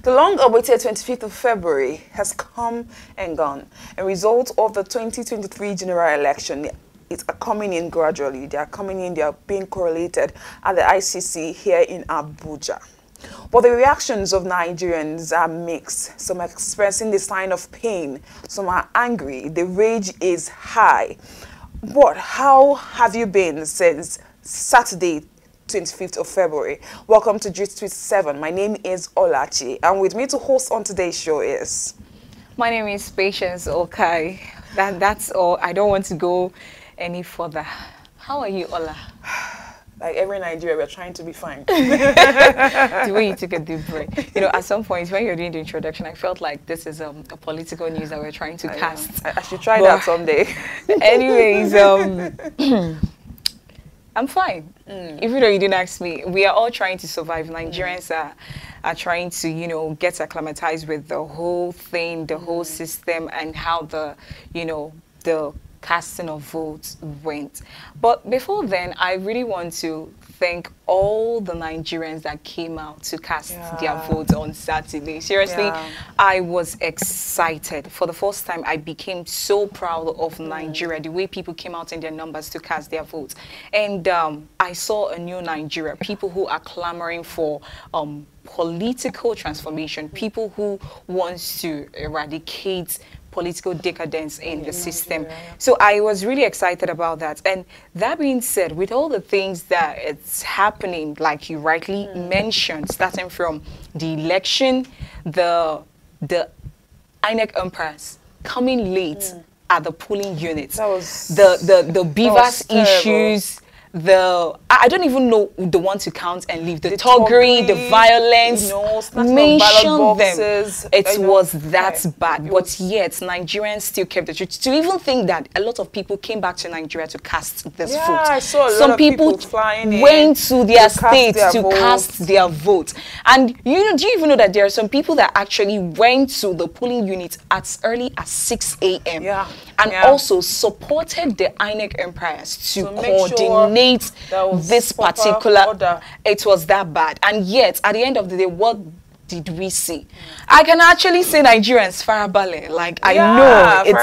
The long-awaited 25th of February has come and gone. And results of the 2023 general election is coming in gradually. They are coming in, they are being correlated at the ICC here in Abuja. But the reactions of Nigerians are mixed. Some are expressing the sign of pain. Some are angry. The rage is high. But how have you been since Saturday, 25th of February? Welcome to Gist Tweet 7. My name is Olachi, and with me to host on today's show is... My name is Patience Okai. That's all. I don't want to go any further. How are you, Ola? Like every Nigeria, we're trying to be fine. The way you took a deep breath. You know, at some point when you're doing the introduction, I felt like this is a political news that we're trying to cast. I should try that someday. Anyways, I'm fine. Even though you didn't ask me, we are all trying to survive. Nigerians are trying to, you know, get acclimatized with the whole thing, the whole system, and how the casting of votes went. But before then, I really want to thank all the Nigerians that came out to cast their votes on Saturday. Seriously, I was excited. For the first time, I became so proud of Nigeria, the way people came out in their numbers to cast their votes. And I saw a new Nigeria, people who are clamoring for political transformation, people who want to eradicate political decadence in the system. So I was really excited about that. And that being said, with all the things that it's happening, like you rightly mentioned, starting from the election, the INEC umpires coming late at the polling units, that was, the beavers issues, I don't even know the one to count and leave, the toggery, the violence, mention them. It was that bad, but yet Nigerians still kept the truth. To even think that a lot of people came back to Nigeria to cast this vote. I saw a lot Some of people went to their states to cast their vote. And you know, do you even know that there are some people that actually went to the polling unit as early as 6 a.m. and also supported the INEC umpires to coordinate this particular order. It was that bad, and yet at the end of the day, what did we see? I can actually say Nigerians farabale. Like I know it's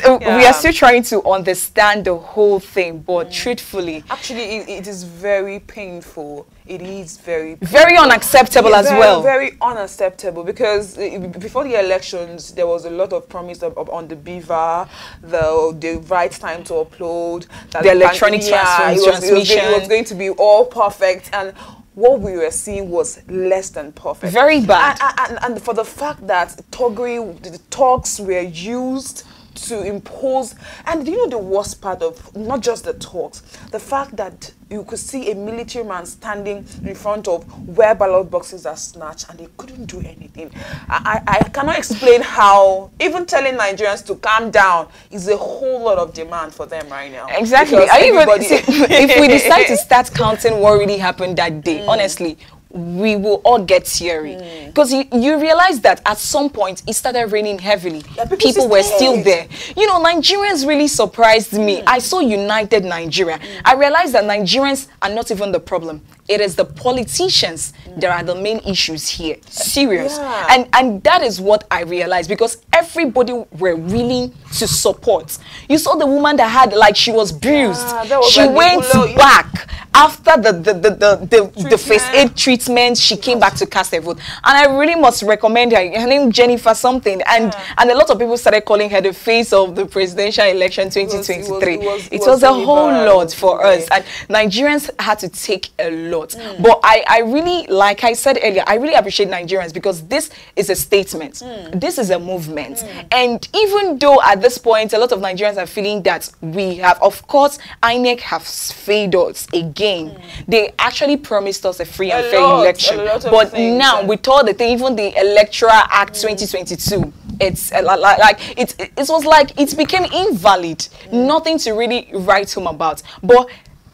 not. We are still trying to understand the whole thing, but truthfully, actually, it is very painful. It is very unacceptable as well. Very unacceptable, because before the elections, there was a lot of promise on the beaver, the right time to upload, that the electronic transmission. It was going to be all perfect, and what we were seeing was less than perfect. Very bad. And for the fact that the talks were used to impose, and you know the worst part of not just the talks, the fact that you could see a military man standing in front of where ballot boxes are snatched and they couldn't do anything. I cannot explain how even telling Nigerians to calm down is a whole lot of demand for them right now. Exactly. If we decide to start counting what really happened that day, honestly, we will all get teary, because you realize that at some point it started raining heavily. People were still there. You know, Nigerians really surprised me. I saw united Nigeria. I realized that Nigerians are not even the problem. It is the politicians that are the main issues here. Serious. And that is what I realized, because everybody were willing to support. You saw the woman that had, like, she was bruised. She went back after the first aid treatment. She came back to cast her vote. And I really must recommend her. Her name Jennifer something. And a lot of people started calling her the face of the presidential election 2023. It was a whole lot for us. And Nigerians had to take a lot. But I really, like I said earlier, I really appreciate Nigerians, because this is a statement. This is a movement. And even though at this point, a lot of Nigerians are feeling that we have, of course, INEC have failed us again. They actually promised us a free and fair election. But now, with all the thing, even the Electoral Act 2022, it's it was like it became invalid. Nothing to really write home about. But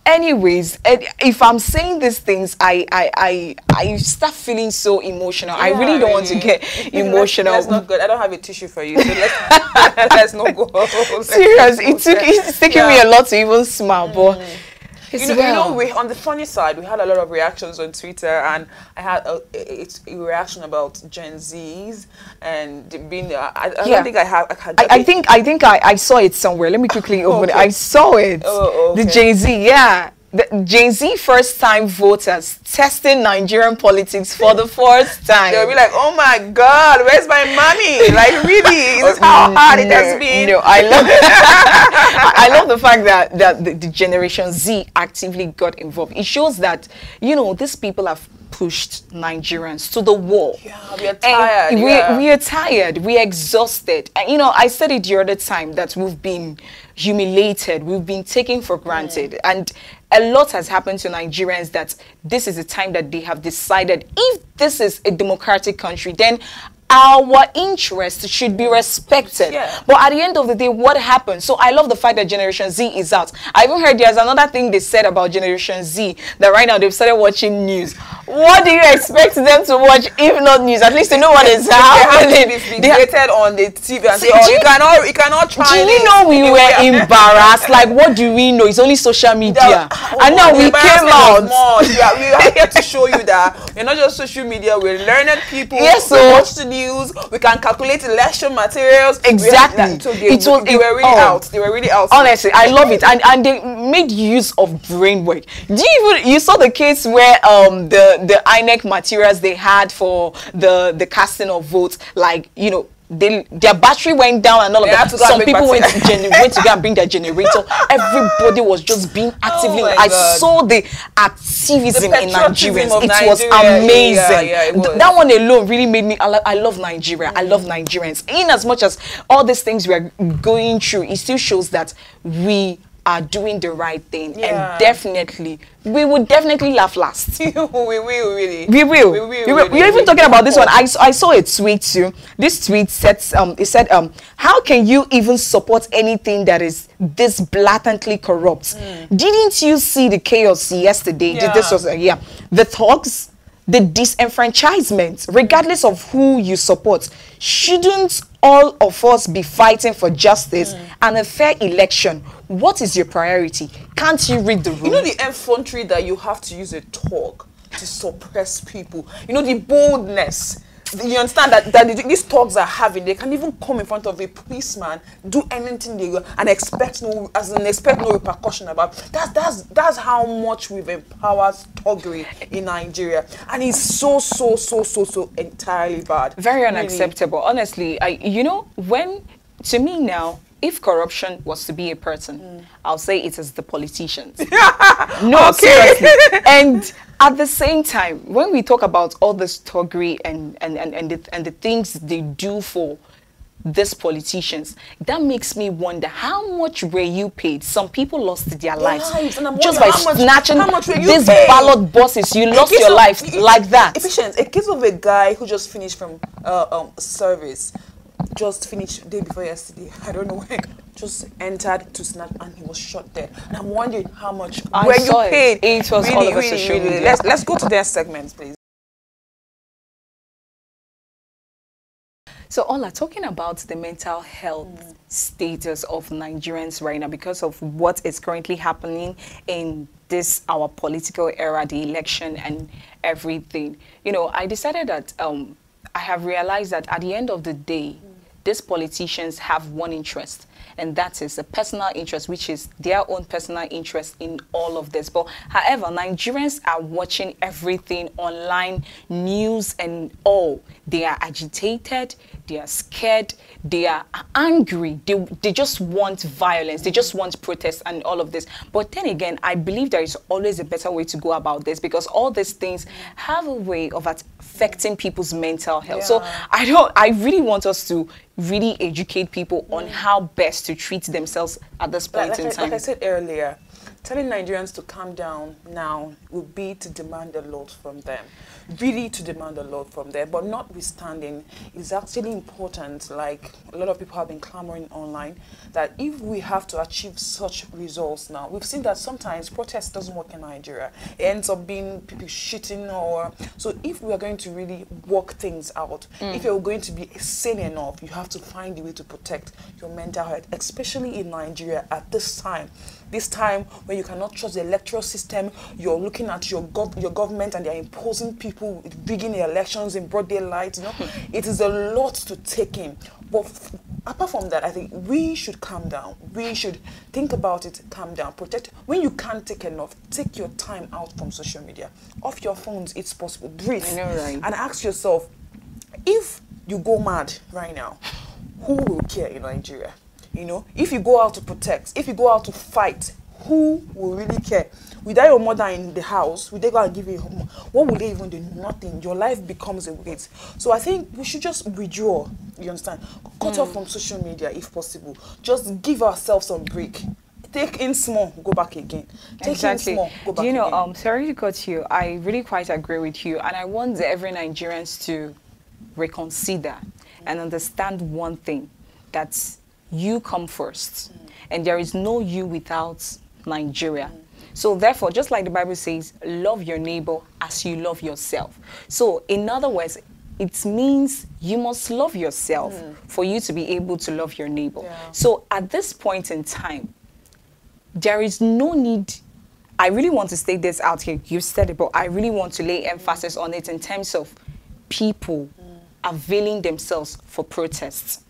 anyways, if I'm saying these things, I start feeling so emotional. I really don't want to get emotional. That's not good. I don't have a tissue for you, so let's not go. Serious, it's taking me a lot to even smile, but we, on the funny side, we had a lot of reactions on Twitter, and I had a reaction about Gen Zs and being. I don't think I think I saw it somewhere. Let me quickly open it. I saw it. Oh, okay. The Gen Z, yeah. The Gen Z first-time voters testing Nigerian politics for the first time. They'll be like, "Oh my God, where's my money?" Like, really, this is how hard it has been. No, I love, I love the fact that the Generation Z actively got involved. It shows that these people have pushed Nigerians to the wall. Yeah, we are tired. We are tired. We are exhausted. And I said it the other time that we've been humiliated. We've been taken for granted. And a lot has happened to Nigerians that this is the time that they have decided if this is a democratic country, then our interests should be respected. Yeah. But at the end of the day, what happens? So I love the fact that Generation Z is out. I even heard there's another thing they said about Generation Z, that right now they've started watching news. What do you expect them to watch if not news? At least to know what is happening. They have on the TV and say, "Oh, you cannot try." Do you know we were embarrassed? Like, what do we know? It's only social media. And now we came out. We are here to show you that we're not just social media. We're learned people. Yes, we watch the news. We can calculate election materials. Exactly. They were really out. They were really out. Honestly, I love it, and they made use of brain work. You saw the case where the INEC materials they had for the casting of votes, like their battery went down and all of that. Some people went to go and bring their generator. Everybody was just being actively. I saw the activism in Nigerians. It was amazing. It was. That one alone really made me. I love Nigeria. I love Nigerians. In as much as all these things we are going through, it still shows that we are doing the right thing, and definitely we would definitely laugh last. We will. We're even talking about this one. I saw a tweet too. This tweet said, it said, how can you even support anything that is this blatantly corrupt? Didn't you see the chaos yesterday? This was the thugs, the disenfranchisement, regardless of who you support. Shouldn't all of us be fighting for justice and a fair election? What is your priority? Can't you read the room? You know the infantry that you have to use a talk to suppress people. The boldness. You understand that these thugs are having. They can even come in front of a policeman, do anything they want, and expect no repercussion about. That's how much we've empowered thuggery in Nigeria, and it's so entirely bad. Very unacceptable. Really. Honestly, to me now, if corruption was to be a person, I'll say it is the politicians. No, seriously. And at the same time, when we talk about all this thuggery and the things they do for these politicians, that makes me wonder, how much were you paid? Some people lost their lives just by snatching these ballot boxes. You lost your life like that. Efficient. A case of a guy who just finished from service. Just finished day before yesterday. I don't know when. Just entered to snatch and he was shot dead. And I'm wondering how much were you paid? It was all over social media. Let's go to their segments, please. So Ola, talking about the mental health status of Nigerians right now because of what is currently happening in this our political era, the election and everything. I decided that I have realized that at the end of the day, these politicians have one interest, and that is a personal interest, which is their own personal interest in all of this. But however, Nigerians are watching everything online, news and all. They are agitated, they are scared, they are angry, they just want violence, they just want protest and all of this. But then again, I believe there is always a better way to go about this, because all these things have a way of affecting people's mental health. So I really want us to really educate people on how best to treat themselves at this point in time. Like I said earlier, telling Nigerians to calm down now would be to demand a lot from them. Really to demand a lot from them. But notwithstanding, it's actually important, like a lot of people have been clamoring online, that if we have to achieve such results now, we've seen that sometimes protest doesn't work in Nigeria. It ends up being people shooting so if we are going to really work things out, if you're going to be sane enough, you have to find a way to protect your mental health, especially in Nigeria at this time. This time when when you cannot trust the electoral system, you're looking at your government and they're imposing people, rigging the elections in broad daylight, you know. It is a lot to take in. But apart from that, I think we should calm down. We should think about it, calm down, protect. When you can't take enough, take your time out from social media. Off your phones, it's possible. Breathe. I know, right? And ask yourself, if you go mad right now, who will care in Nigeria? You know, if you go out to protect, if you go out to fight, who will really care? Without your mother in the house, will they go and give you home? What will they even do? Nothing. Your life becomes a weight. So I think we should just withdraw, you understand? Cut off from social media if possible. Just give ourselves some break. Take in small, go back again. Take in small, go back again. Do you know, sorry to cut you, I really quite agree with you, and I want every Nigerians to reconsider and understand one thing, that you come first, and there is no you without Nigeria. So therefore, just like the Bible says, love your neighbor as you love yourself. So in other words, it means you must love yourself for you to be able to love your neighbor. Yeah. So at this point in time, there is no need. I really want to state this out here. You said it, but I really want to lay emphasis on it in terms of people availing themselves for protests.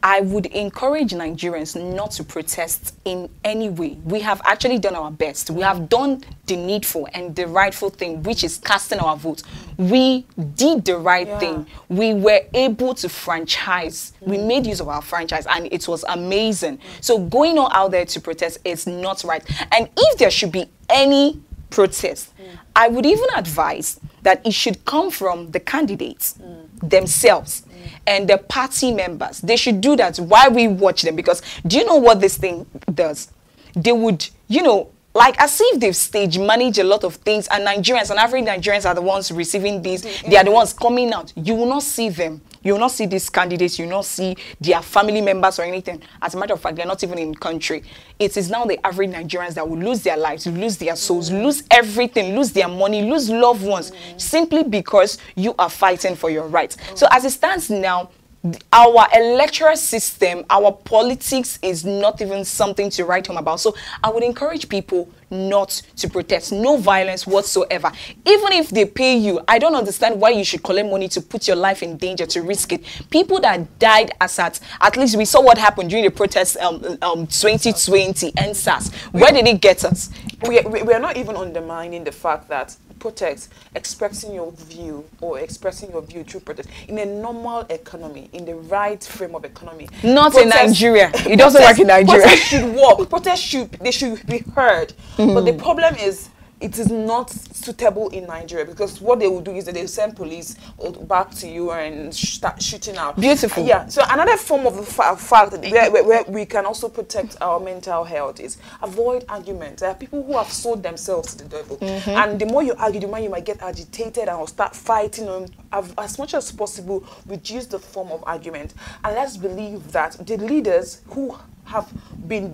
I would encourage Nigerians not to protest in any way. We have actually done our best. We have done the needful and the rightful thing, which is casting our vote. We did the right thing. We were able to franchise. We made use of our franchise, and it was amazing. So going on out there to protest is not right. And if there should be any protest, I would even advise that it should come from the candidates themselves and the party members. They should do that while we watch them, because do you know what this thing does? They would, you know, like as if they've stage managed a lot of things, and Nigerians and average Nigerians are the ones receiving these. They are the ones coming out. You will not see them. You will not see these candidates. You will not see their family members or anything. As a matter of fact, they're not even in the country. It is now the average Nigerians that will lose their lives, lose their souls, lose everything, lose their money, lose loved ones, simply because you are fighting for your rights. So as it stands now, our electoral system, our politics is not even something to write home about. So I would encourage people not to protest. No violence whatsoever. Even if they pay you, I don't understand why you should collect money to put your life in danger, to risk it. People that died at least we saw what happened during the protests 2020 and SARS. Where did it get us? We are not even undermining the fact that protest, expressing your view or expressing your view through protest in a normal economy, in the right frame of economy. Not in Nigeria. It doesn't work in Nigeria. Protest should work. Protest should be heard. But the problem is, it is not suitable in Nigeria, because what they will do is that they send police back to you and start shooting out. Beautiful. Yeah. So another form of the fact where we can also protect our mental health is avoid arguments. There are people who have sold themselves to the devil, and the more you argue, the more you might get agitated and will start fighting. As much as possible, reduce the form of argument, and let's believe that the leaders who have been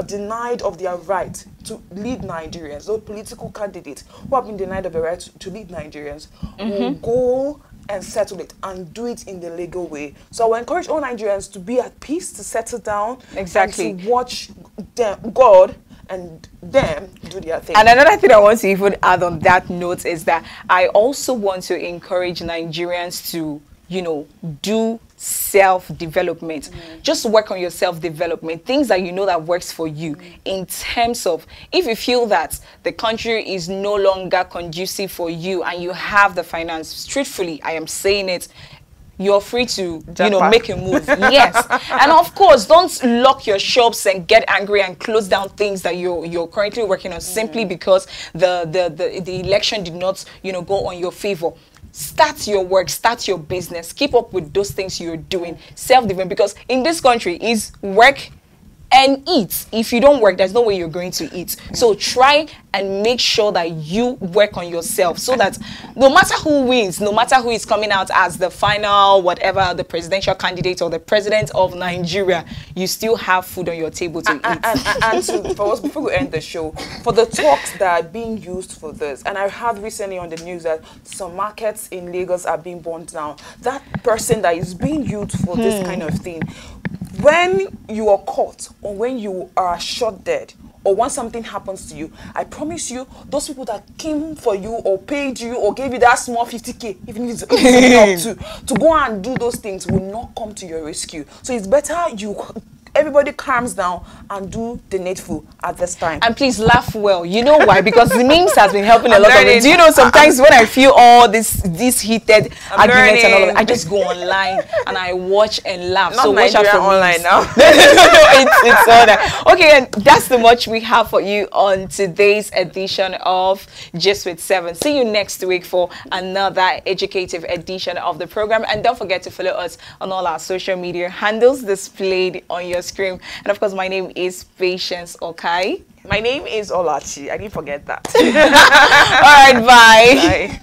denied of their right to lead Nigerians, those political candidates who have been denied of the right to lead Nigerians, will go and settle it and do it in the legal way. So I will encourage all Nigerians to be at peace, to settle down, exactly, and to watch God and them do their thing. And another thing I want to even add on that note is that I also want to encourage Nigerians to, you know, do self-development. Just work on your self-development, things that you know that works for you, in terms of if you feel that the country is no longer conducive for you and you have the finance, truthfully, I am saying it, you're free to, you know, make a move. Yes. And of course, don't lock your shops and get angry and close down things that you're currently working on simply because the election did not, you know, go on your favor. Start your work, start your business, keep up with those things you're doing, self-development, because in this country is work and eat. If you don't work, there's no way you're going to eat. So try and make sure that you work on yourself, so that no matter who wins, no matter who is coming out as the final, whatever, the presidential candidate or the president of Nigeria, you still have food on your table to eat. And to, for us, before we end the show, for the talks that are being used for this, and I heard recently on the news that some markets in Lagos are being burnt down. That person that is being used for this kind of thing, when you are caught or when you are shot dead or when something happens to you, I promise you, those people that came for you or paid you or gave you that small 50K, even if it's up to go and do those things, will not come to your rescue. So it's better everybody calms down and do the needful at this time. And please laugh well. You know why? Because the memes has been helping a lot of it. Do you know sometimes when I feel all this heated arguments and all of it, I just go online and I watch and laugh. Not so watch out for online memes. now. it's all that. Okay, and that's the much we have for you on today's edition of Gist with 7. See you next week for another educative edition of the program. And don't forget to follow us on all our social media handles displayed on your screen. And of course, my name is Patience Okai. My name is Olachi. I didn't forget that. All right, bye. Bye.